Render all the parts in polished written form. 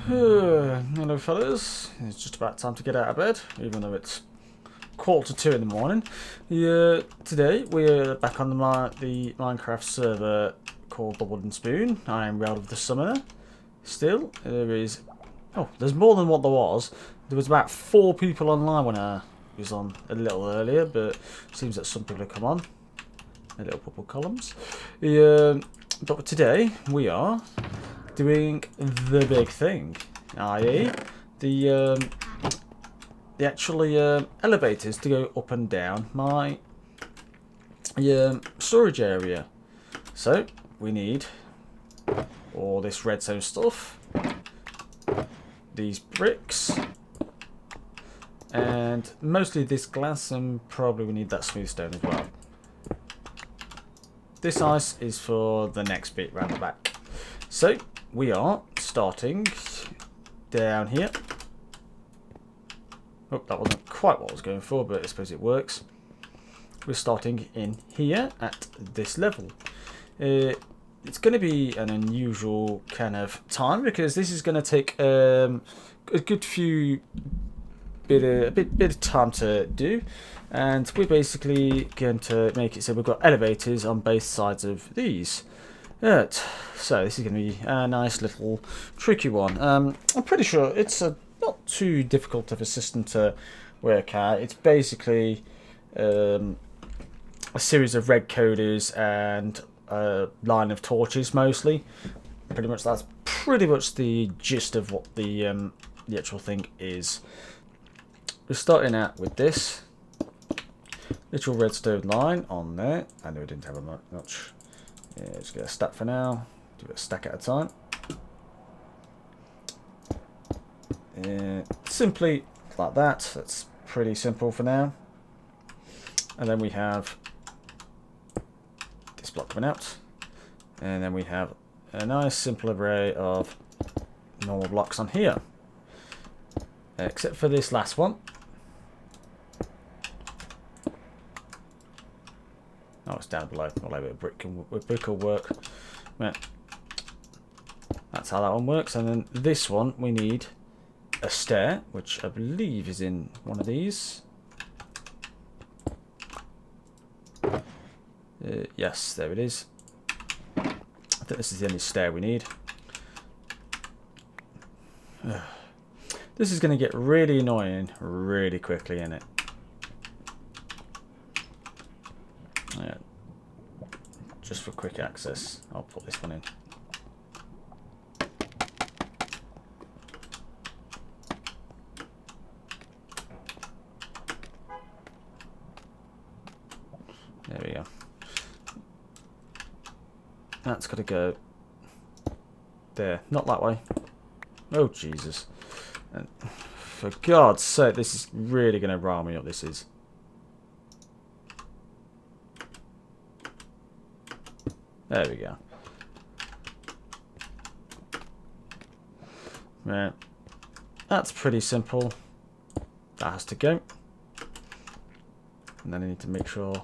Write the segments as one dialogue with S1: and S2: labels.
S1: Hello fellas, it's just about time to get out of bed, even though it's 1:45 in the morning. Today we're back on the Minecraft server called the Wooden Spoon. I am Reldeth the Summoner. Still, there's more than what there was. There was about 4 people online when I was on a little earlier, but it seems that some people have come on. The little purple columns. But today we are doing the big thing, i.e. the actually elevators to go up and down my storage area. So we need all this redstone stuff, these bricks, and mostly this glass, and probably we need that smooth stone as well. This ice is for the next bit round the back. So we are starting down here. Oh, that wasn't quite what I was going for, but I suppose it works. We're starting in here at this level. It's going to be an unusual kind of time because this is going to take a good few bit of time to do, and we're basically going to make it so we've got elevators on both sides of these. So this is going to be a nice little tricky one. I'm pretty sure it's not too difficult of a system to work out. It's basically a series of red coders and a line of torches mostly. Pretty much that's pretty much the gist of what the actual thing is. We're starting out with this little redstone line on there. I know we didn't have much. Yeah, just get a stack for now. Do a stack at a time. Simply like that. That's pretty simple for now. And then we have this block coming out. And then we have a nice simple array of normal blocks on here. Except for this last one. Oh, it's down below. I'll leave it a brick will work. Right. That's how that one works. And then this one, we need a stair, which I believe is in one of these. Yes, there it is. I think this is the only stair we need. This is going to get really annoying really quickly, isn't it? Yeah. Just for quick access, I'll put this one in. There we go. That's got to go there, not that way. Oh Jesus! And for God's sake, this is really going to rile me up. This is. There we go. Right. That's pretty simple. That has to go. And then I need to make sure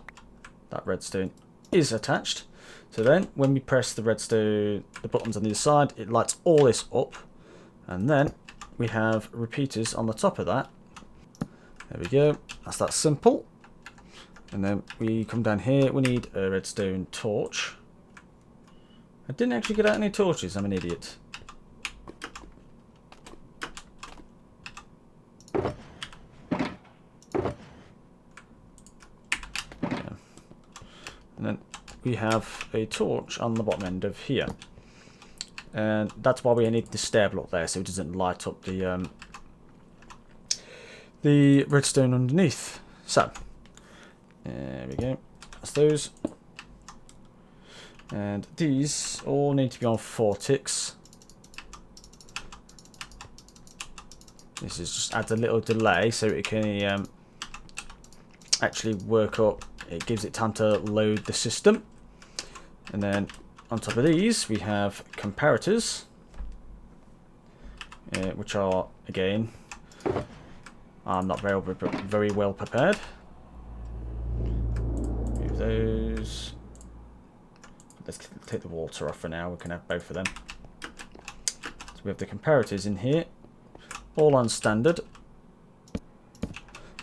S1: that redstone is attached. So then when we press the redstone, the buttons on the other side, it lights all this up. And then we have repeaters on the top of that. There we go. That's that simple. And then we come down here. We need a redstone torch. I didn't actually get out any torches. I'm an idiot. Yeah. And then we have a torch on the bottom end of here. And that's why we need the stair block there, so it doesn't light up the redstone underneath. So, there we go. That's those. And these all need to be on 4 ticks. This is just adds a little delay so it can actually work up. It gives it time to load the system. And then on top of these we have comparators, which are, again, I'm not very well prepared. Move those. Let's take the water off for now. We can have both of them. we have the comparators in here, all on standard.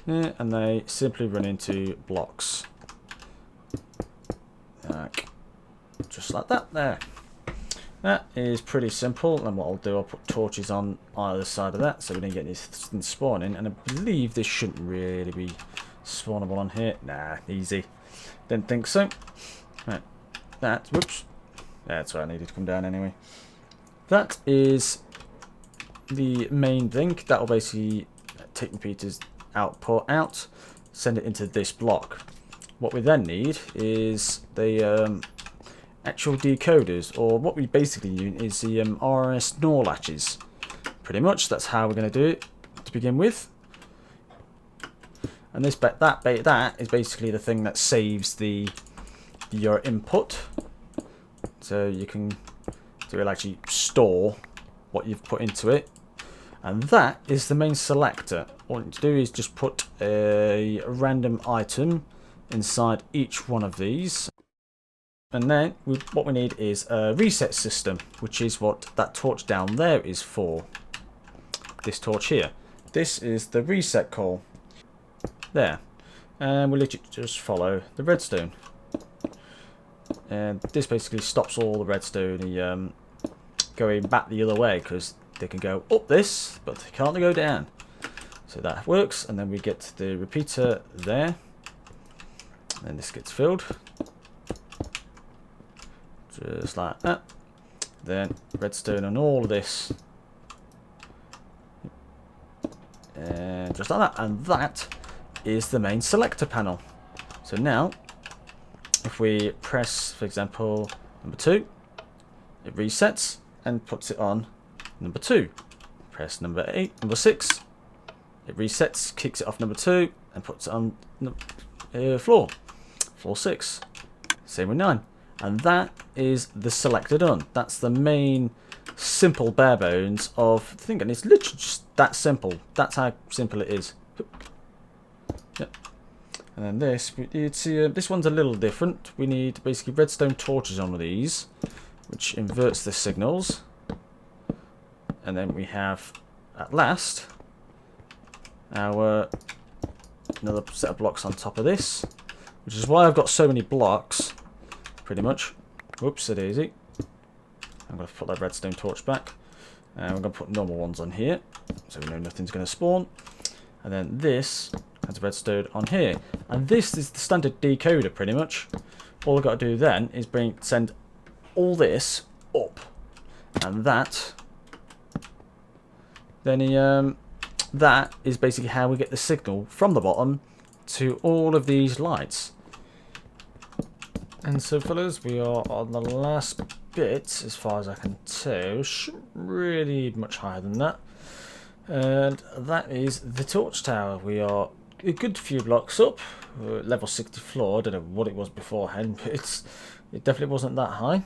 S1: And they simply run into blocks. Just like that there. That is pretty simple, and what I'll do, I'll put torches on either side of that so we don't get anything spawning, and I believe this shouldn't really be spawnable on here. Nah, easy. Didn't think so. Right. Whoops. That's where I needed to come down anyway. That is the main thing. That will basically take repeaters output out, send it into this block. What we then need is the actual decoders, or what we basically need is the RS NOR latches. Pretty much that's how we're going to do it to begin with. And that is basically the thing that saves your input, so you can actually store what you've put into it. And that is the main selector. All you need to do is just put a random item inside each one of these. And then what we need is a reset system, which is what that torch down there is for. This torch here. This is the reset call. There. And we'll literally just follow the redstone. And this basically stops all the redstone going back the other way, because they can go up this, but they can't go down. So that works, and then we get the repeater there. And this gets filled. Just like that. Then redstone on all of this. And just like that. And that is the main selector panel. So now, if we press, for example, number 2, it resets and puts it on number 2. Press number 6, it resets, kicks it off number 2, and puts it on floor 6. Same with 9. And that is the selector done. That's the main simple bare bones of the thing, and it's literally just that simple. That's how simple it is. Yep. And then this, you'd see this one's a little different. We need basically redstone torches on with these, which inverts the signals. And then we have, at last, our another set of blocks on top of this, which is why I've got so many blocks, pretty much. Whoops, a daisy. I'm going to put that redstone torch back. And we're going to put normal ones on here, so we know nothing's going to spawn. And then this has redstone on here. And this is the standard decoder, pretty much. All I've got to do then is send all this up. And that... then that is basically how we get the signal from the bottom to all of these lights. And so, fellas, we are on the last bit, as far as I can tell. Shouldn't really much higher than that. And that is the torch tower. We are a good few blocks up. We're at level 60 floor. I don't know what it was beforehand, but it definitely wasn't that high.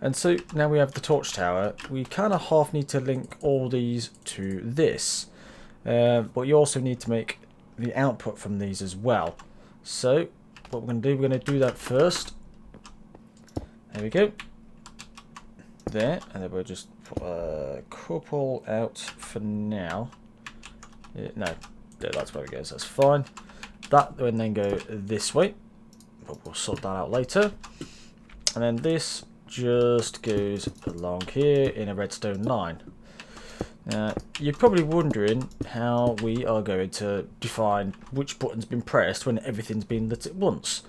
S1: And so now we have the torch tower. We kind of half need to link all these to this. But you also need to make the output from these as well. So what we're going to do, we're going to do that first. There we go. There. And then we'll just put a couple out for now. No, that's where it goes. That's fine. That will then go this way. But we'll sort that out later. And then this just goes along here in a redstone line. Now, you're probably wondering how we are going to define which button's been pressed when everything's been lit at once.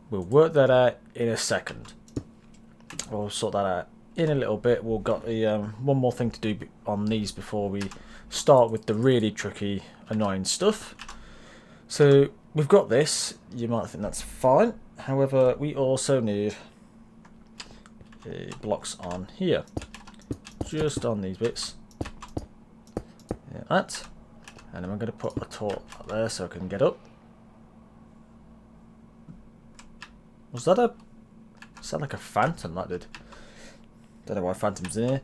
S1: We'll work that out in a second. We'll sort that out in a little bit. We've got one more thing to do on these before we start with the really tricky, annoying stuff. So we've got this. You might think that's fine. However, we also need blocks on here, just on these bits. Yeah, that. And then I'm going to put a torch up there so I can get up. Was that a... sound like a phantom, that did. Don't know why phantom's in here.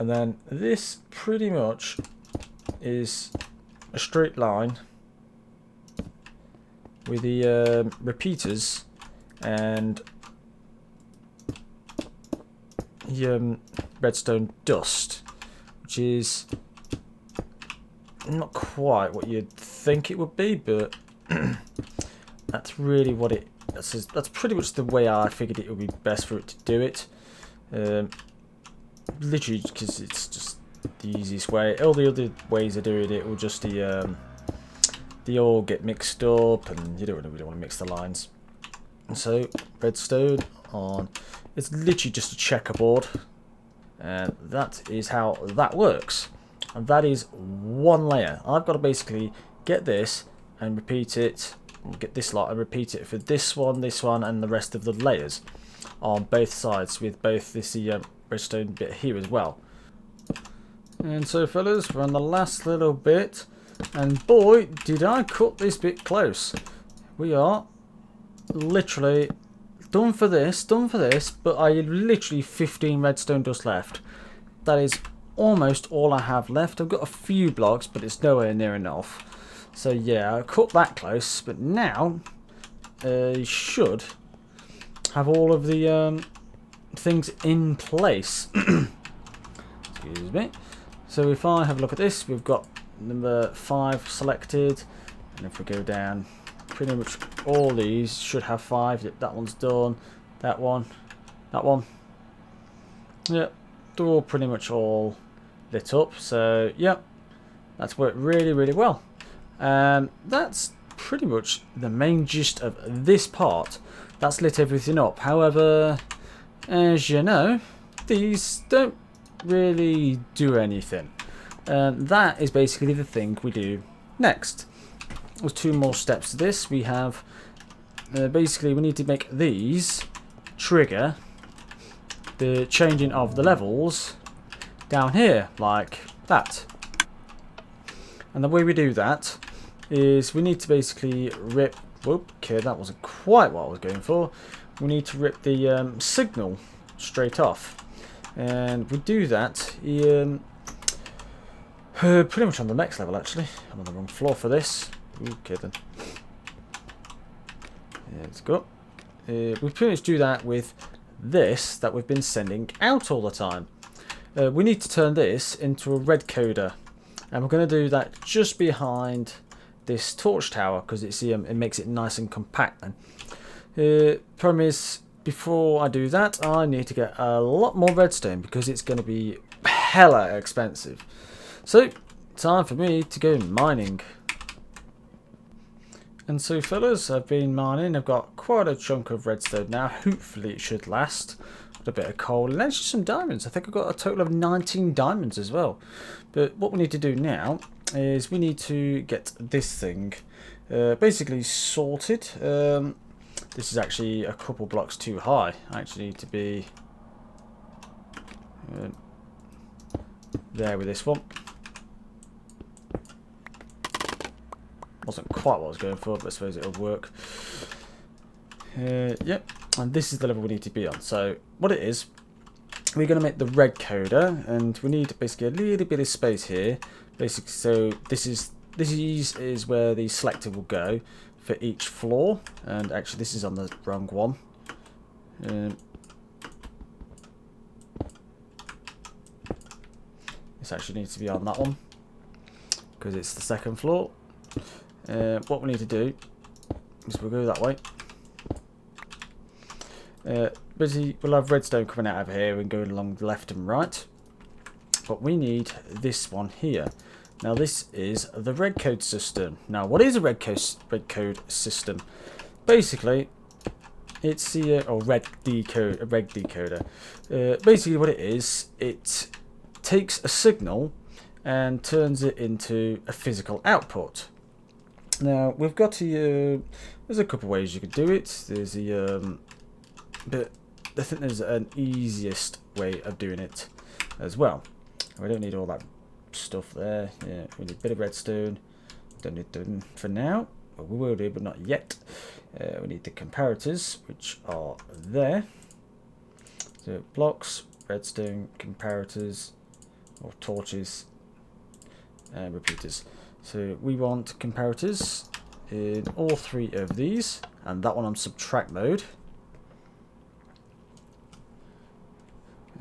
S1: And then this pretty much is a straight line with the repeaters, and redstone dust, which is not quite what you'd think it would be, but that's really what it. That's pretty much the way I figured it would be best for it to do it. Literally, because it's just the easiest way. All the other ways of doing it will just they all get mixed up, and you don't really want to mix the lines. And so redstone on. It's literally just a checkerboard, and that is how that works. And that is one layer. I've got to basically get this and repeat it, get this lot and repeat it for this one, and the rest of the layers on both sides, with both this redstone bit here as well. And so fellas, we're on the last little bit, and boy did I cut this bit close. We are literally done for this, but I literally 15 redstone dust left. That is almost all I have left. I've got a few blocks, but it's nowhere near enough. So yeah, I cut that close, but now you should have all of the things in place. Excuse me. So if I have a look at this, we've got number 5 selected, and if we go down, pretty much all these should have 5. That one's done. That one. Yep, they're all pretty much all lit up. So yep, that's worked really, really well. That's pretty much the main gist of this part. That's lit everything up. However, as you know, these don't really do anything. That is basically the thing we do next. There's 2 more steps to this. We have basically we need to make these trigger the changing of the levels down here like that. And the way we do that is we need to basically rip. Whoop, okay, that wasn't quite what I was going for. We need to rip the signal straight off, and we do that pretty much on the next level. Actually, I'm on the wrong floor for this. Okay then. Let's go. We pretty much do that with this that we've been sending out all the time. We need to turn this into a red coder, and we're going to do that just behind this torch tower because it's it makes it nice and compact. Then problem is, before I do that, I need to get a lot more redstone because it's going to be hella expensive. So time for me to go mining. And so fellas, I've been mining. I've got quite a chunk of redstone now. Hopefully it should last. Got a bit of coal and actually some diamonds. I think I've got a total of 19 diamonds as well. But what we need to do now is we need to get this thing basically sorted. This is actually a couple blocks too high. I actually need to be there with this one. Wasn't quite what I was going for, but I suppose it'll work. Yep, and this is the level we need to be on. So what it is, we're going to make the red coder, and we need basically a little bit of space here. Basically, so this is where the selector will go for each floor. And actually, this is on the wrong one. This actually needs to be on that one because it's the second floor. What we need to do is we'll go that way. Basically, we'll have redstone coming out of here and going along the left and right. But we need this one here. Now this is the red code system. Now what is a red code system? Basically, it's the red decoder. Basically, what it is, it takes a signal and turns it into a physical output. Now we've got to. There's a couple of ways you could do it. There's the but I think there's an easiest way of doing it as well. We don't need all that stuff there. Yeah, we need a bit of redstone. Don't need them for now. Well, we will do, but not yet. We need the comparators, which are there. So blocks, redstone, comparators, or torches, and repeaters. So we want comparators in all 3 of these, and that one on subtract mode.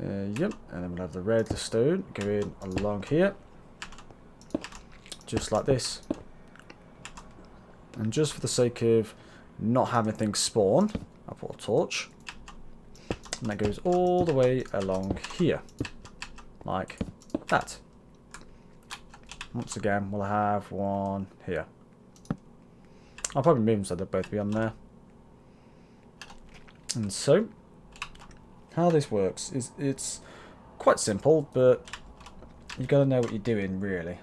S1: Yep, and then we'll have the redstone going along here, just like this. And just for the sake of not having things spawn, I'll put a torch, and that goes all the way along here, like that. Once again, we'll have one here. I'll probably move them so they'll both be on there. And so, how this works is it's quite simple, but you got to know what you're doing, really.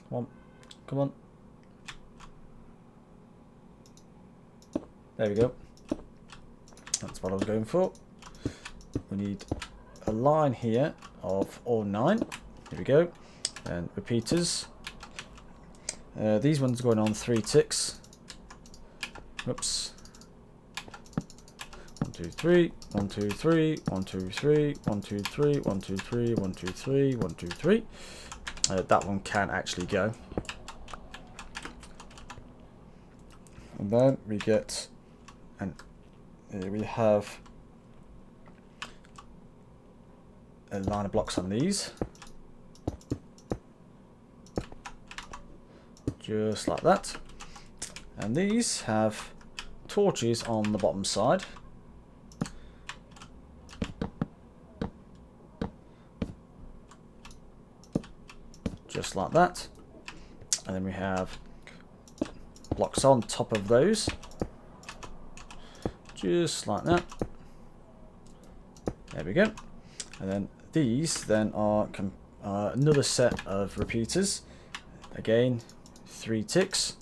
S1: Come on, come on. There we go. That's what I was going for. We need a line here of all 9. Here we go. And repeaters. These ones are going on 3 ticks. Whoops. 1, 2, 3. 1, 2, 3. 1, 2, 3. 1, 2, 3. 1, 2, 3. 1, 2, 3. 1, 2, 3. That one can actually go. And then we get, and here we have a line of blocks on these. Just like that. And these have torches on the bottom side. Just like that. And then we have blocks on top of those. Just like that. There we go. And then these then are another set of repeaters. Again, 3 ticks.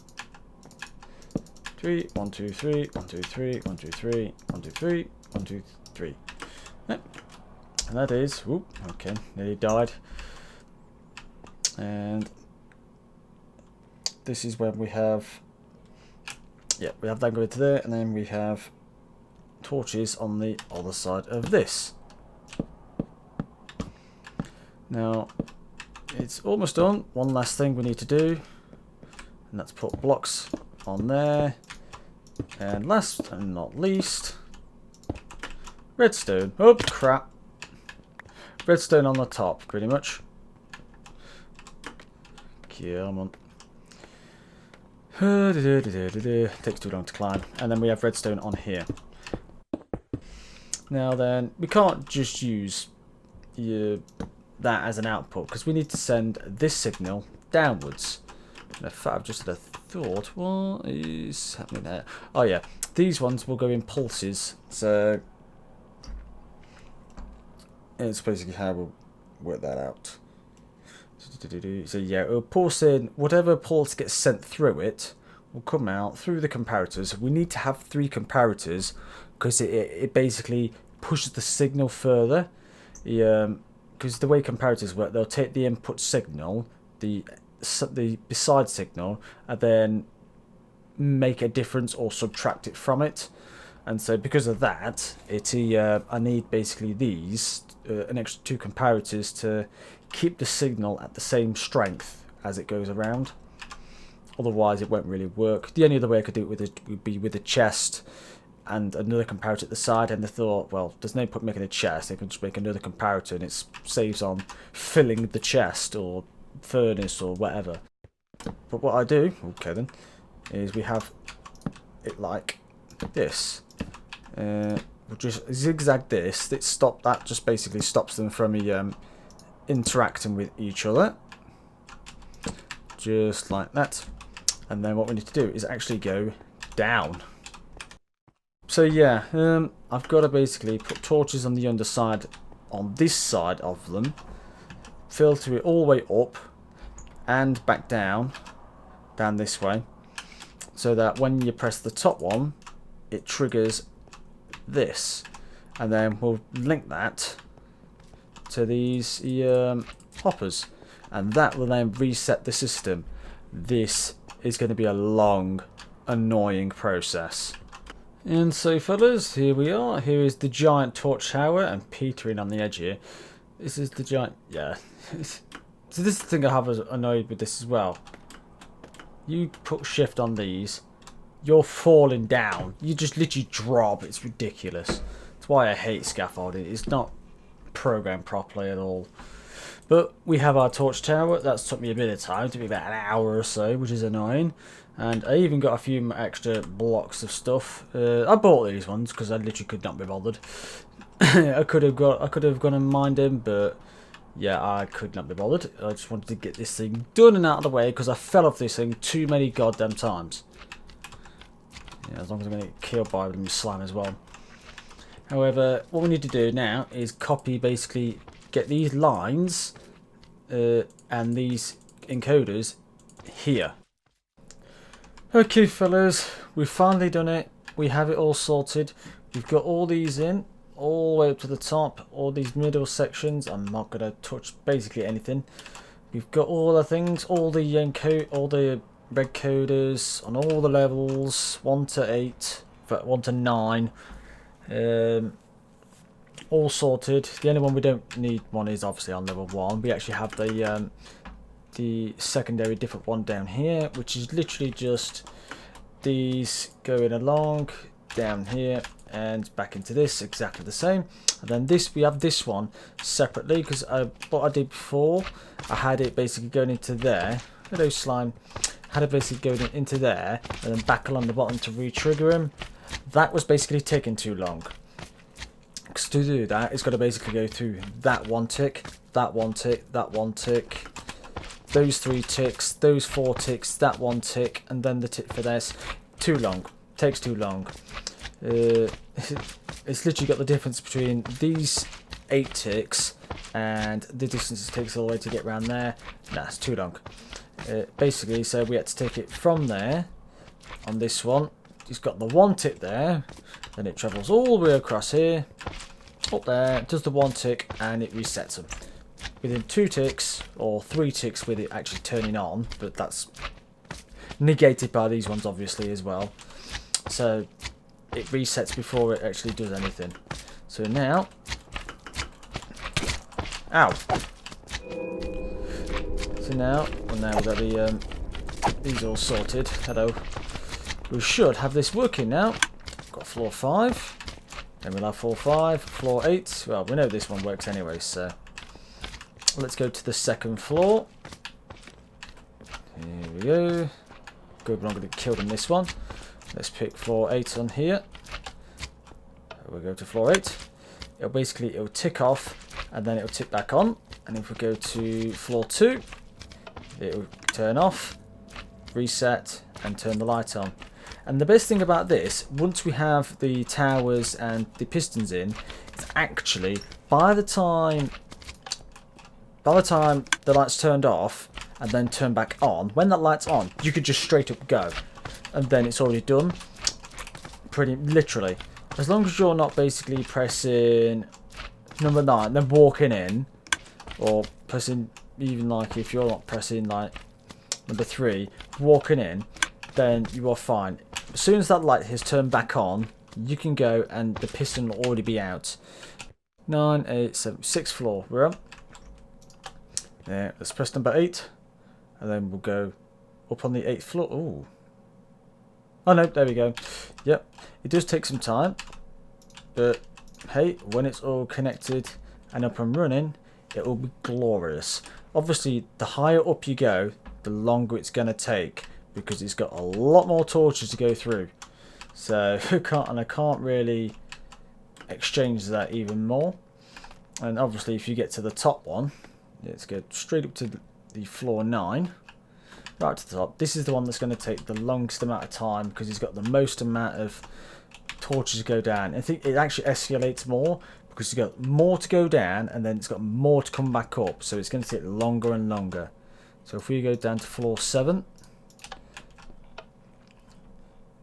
S1: 3, 1, 2, 3, 1, 2, 3, 1, 2, 3, 1, 2, 3, 1, 2, 3. Yep. And that is, whoop, okay, nearly died. And this is when we have, yeah, we have that going to there, and then we have torches on the other side of this. Now, it's almost done. One last thing we need to do, and that's put blocks on there. And last and not least, redstone. Oh crap! Redstone on the top, pretty much. Come on. Takes too long to climb. And then we have redstone on here. Now then, we can't just use that as an output, because we need to send this signal downwards. In fact, I've just had a thought. What is happening there? Oh yeah, these ones will go in pulses. So it's basically how we'll work that out. So yeah, it'll pulse in. Whatever pulse gets sent through it will come out through the comparators. We need to have 3 comparators because it basically pushes the signal further. Because the way comparators work, they'll take the input signal, the beside signal, and then make a difference or subtract it from it. And so because of that, I need basically these an extra 2 comparators to keep the signal at the same strength as it goes around. Otherwise it won't really work. The only other way I could do it would be with a chest and another comparator at the side, and they thought, well, there's no point making a chest, they can just make another comparator and it saves on filling the chest or furnace or whatever. But what I do, okay then, is we have it like this. We'll just zigzag this. That just basically stops them from interacting with each other. Just like that. And then what we need to do is actually go down. So yeah, I've got to basically put torches on the underside on this side of them, filter it all the way up and back down this way, so that when you press the top one, it triggers this, and then we'll link that to these hoppers, and that will then reset the system. This is going to be a long, annoying process. And so fellas, here we are. Here is the giant torch tower and petering on the edge here. This is the giant, yeah. So this is the thing I have annoyed with this as well. You put shift on these you're falling down. You just literally drop. It's ridiculous. That's why I hate scaffolding. It's not programmed properly at all. But we have our torch tower. That's took me a bit of time. It took me about an hour or so, which is annoying. And I even got a few extra blocks of stuff. I bought these ones because I literally could not be bothered. I could have gone and mined them, but yeah, I could not be bothered. I just wanted to get this thing done and out of the way because I fell off this thing too many goddamn times. Yeah, as long as I'm going to get killed by them slime as well. However, what we need to do now is copy, basically get these lines and these encoders here. Okay fellas, we've finally done it. We have it all sorted. We've got all these in, all the way up to the top, all these middle sections. I'm not going to touch basically anything. We've got all the things, all the red coders on all the levels, 1 to 8, 1 to 9. All sorted. The only one we don't need one is obviously on level 1. We actually have the secondary different one down here, which is literally just these going along down here and back into this, exactly the same. And then this, we have this one separately because what I did before, I had it basically going into there. Hello slime. Had it basically going into there and then back along the bottom to re-trigger him. That was basically taking too long. Because to do that, it's got to basically go through that one tick, that one tick, that one tick, those 3 ticks, those 4 ticks, that 1 tick, and then the tick for this. Too long. Takes too long. It's literally got the difference between these 8 ticks and the distance it takes all the way to get around there. Nah, it's too long. Basically, so we had to take it from there on this one. It's got the 1 tick there, then it travels all the way across here, up there, does the 1 tick, and it resets them. Within 2 ticks, or 3 ticks with it actually turning on, but that's negated by these ones obviously as well. So it resets before it actually does anything. So now, ow! So now we've got these all sorted. Hello. We should have this working now. Got floor 5. Then we'll have floor 5, floor 8. Well, we know this one works anyway, so let's go to the second floor. Here we go. Good, we're not going to kill them this one. Let's pick floor 8 on here. We'll go to floor 8. It'll tick off and then it'll tick back on. And if we go to floor 2, it'll turn off, reset, and turn the light on. And the best thing about this, once we have the towers and the pistons in, it's actually by the time the light's turned off and then turned back on, when that light's on, you could just straight up go, and then it's already done. Pretty literally, as long as you're not basically pressing number 9, then walking in, or pressing, even like if you're not pressing like number 3, walking in, then you are fine. As soon as that light has turned back on, you can go and the piston will already be out. 9, 8, 7, 6th floor, we're up. Yeah, let's press number 8, and then we'll go up on the 8th floor. Ooh. Oh no, there we go. Yep, it does take some time, but hey, when it's all connected and up and running, it will be glorious. Obviously, the higher up you go, the longer it's going to take, because it's got a lot more torches to go through. So I can't really exchange that even more. And obviously, if you get to the top one, let's go straight up to the floor 9, right to the top. This is the one that's going to take the longest amount of time because it's got the most amount of torches to go down. I think it actually escalates more because it's got more to go down and then it's got more to come back up. So it's going to take longer and longer. So if we go down to floor 7,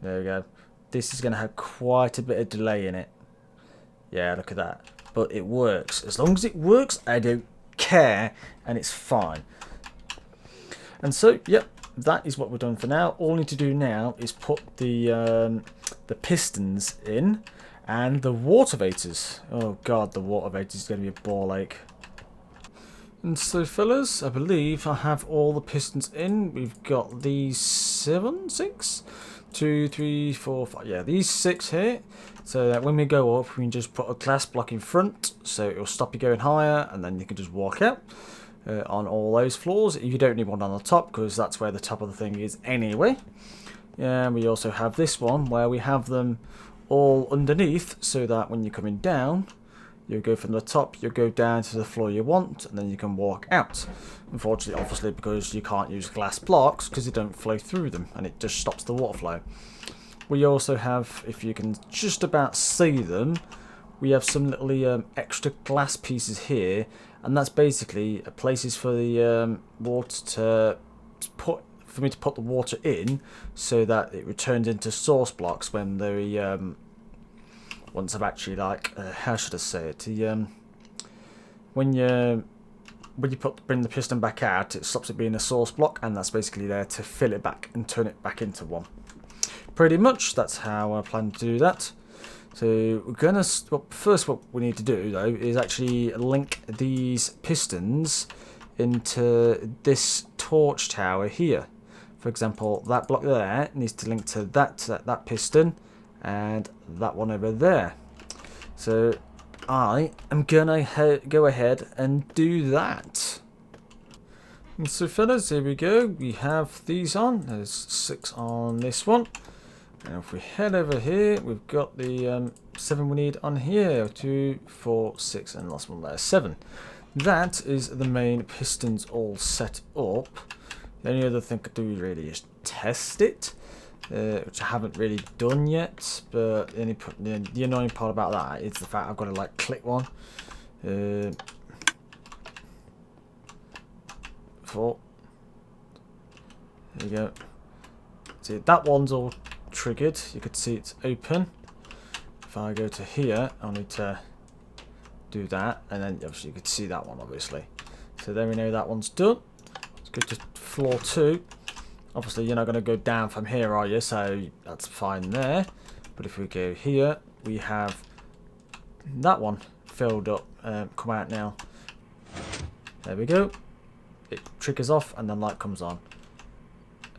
S1: there we go. This is going to have quite a bit of delay in it. Yeah, look at that. But it works. As long as it works, I don't care, and it's fine. And so, yep, that is what we're done for now. All we need to do now is put the pistons in and the WaterVators. Oh god, the WaterVators is going to be a ball ache. And so, fellas, I believe I have all the pistons in. We've got these 6. 2, 3, 4, 5. Yeah, these 6 here. So that when we go up, we can just put a glass block in front, so it'll stop you going higher, and then you can just walk out on all those floors. You don't need one on the top because that's where the top of the thing is anyway. And we also have this one where we have them all underneath, so that when you're coming down, you go from the top, you go down to the floor you want, and then you can walk out. Unfortunately, obviously, because you can't use glass blocks because you don't flow through them, and it just stops the water flow. We also have, if you can just about see them, we have some little extra glass pieces here, and that's basically places for the water to put, for me to put the water in, so that it returns into source blocks when the once I've actually, like, how should I say it? When you bring the piston back out, it stops it being a source block, and that's basically there to fill it back and turn it back into one. Pretty much, that's how I plan to do that. So we're gonna, well, first what we need to do though is actually link these pistons into this torch tower here. For example, that block there needs to link to that piston, and that one over there. So I am gonna go ahead and do that. And so fellas, here we go. We have these on. There's 6 on this one. And if we head over here, we've got the 7 we need on here. 2, 4, 6, and last one there, 7. That is the main pistons all set up. The only other thing I could do really is test it, which I haven't really done yet. But the annoying part about that is the fact I've got to like click one. 4. There you go. See, that one's all triggered. You could see it's open. If I go to here, I'll need to do that, and then obviously you could see that one obviously. So there we know that one's done. Let's go to floor 2. Obviously you're not going to go down from here, are you? So that's fine there. But if we go here, we have that one filled up, come out now. There we go. It triggers off and then light comes on.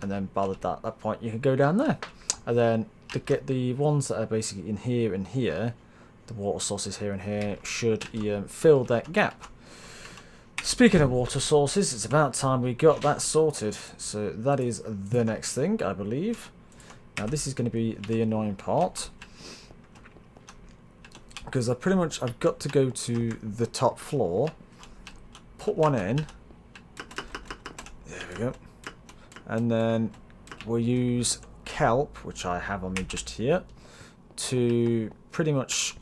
S1: And then by that point you can go down there. And then to get the ones that are basically in here and here, the water sources here and here, should fill that gap. Speaking of water sources, it's about time we got that sorted. So that is the next thing, I believe. Now this is going to be the annoying part, because I've got to go to the top floor, put one in. There we go. And then we'll use kelp, which I have on me just here, to pretty much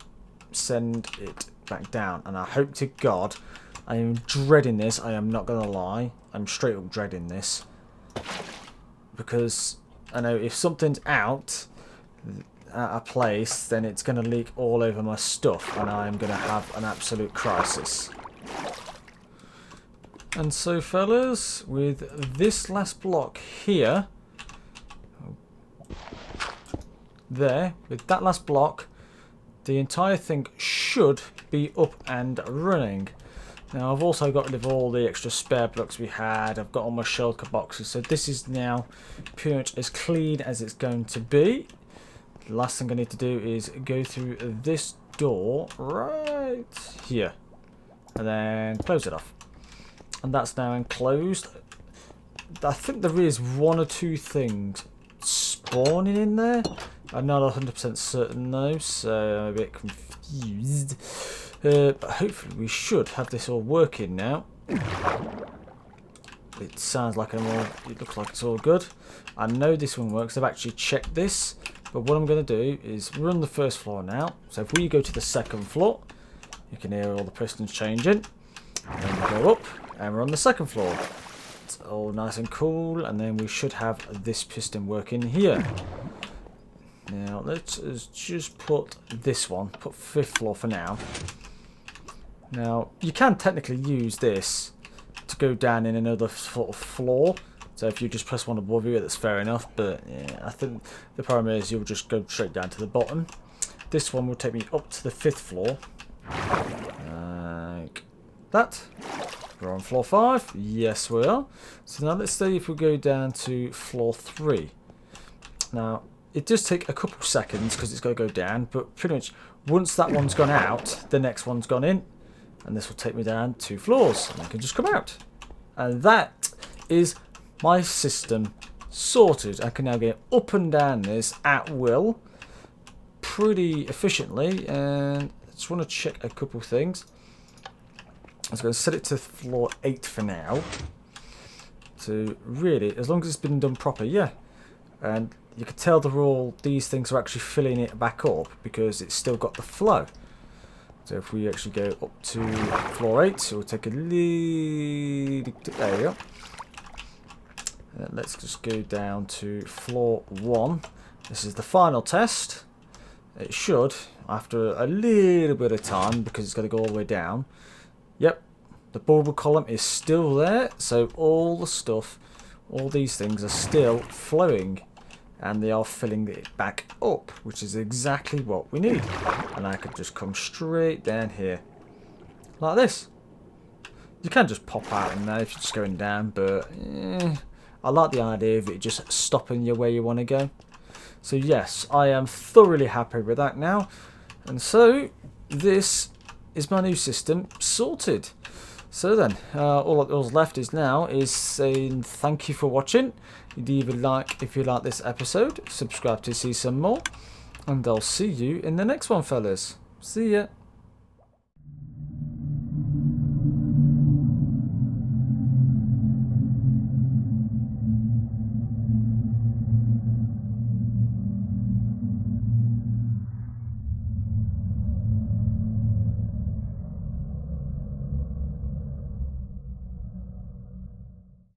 S1: send it back down. And I hope to God, I am dreading this. I am not going to lie. I'm straight up dreading this. Because I know if something's out at a place, then it's going to leak all over my stuff. And I'm going to have an absolute crisis. And so fellas, with this last block here, with that last block, the entire thing should be up and running. Now I've also got rid of all the extra spare blocks we had. I've got all my shulker boxes, so this is now pretty much as clean as it's going to be. The last thing I need to do is go through this door right here and then close it off. And that's now enclosed. I think there is 1 or 2 things spawning in there. I'm not 100% certain though, so I'm a bit confused. But hopefully we should have this all working now. It sounds like it looks like it's all good. I know this one works. I've actually checked this. But what I'm going to do is run the first floor now. So if we go to the second floor, you can hear all the pistons changing. And then we go up and we're on the second floor. It's all nice and cool, and then we should have this piston working here. Now let's just put this one, put 5th floor for now. Now you can technically use this to go down in another sort of floor. So if you just press one above you, that's fair enough. But yeah, I think the problem is you'll just go straight down to the bottom. This one will take me up to the 5th floor. Like that. We're on floor 5. Yes, we are. So now let's see if we go down to floor 3. Now, it does take a couple seconds because it's got to go down, but pretty much once that one's gone out, the next one's gone in, and this will take me down 2 floors, and I can just come out. And that is my system sorted. I can now get up and down this at will pretty efficiently, and I just want to check a couple things. I was going to set it to floor 8 for now. So really, as long as it's been done proper, yeah. And you can tell these things are actually filling it back up because it's still got the flow. So if we actually go up to floor 8, so we'll take a little... There we go. And let's just go down to floor 1. This is the final test. It should, after a little bit of time, because it's got to go all the way down. Yep, the bubble column is still there, so all the stuff, all these things are still flowing, and they are filling it back up, which is exactly what we need. And I could just come straight down here, like this. You can just pop out in there if you're just going down, but I like the idea of it just stopping you where you want to go. So yes, I am thoroughly happy with that now. And so, this is my new system sorted. So then, all that's left is now is saying thank you for watching. You'd either like, if you like this episode, subscribe to see some more. And I'll see you in the next one, fellas. See ya.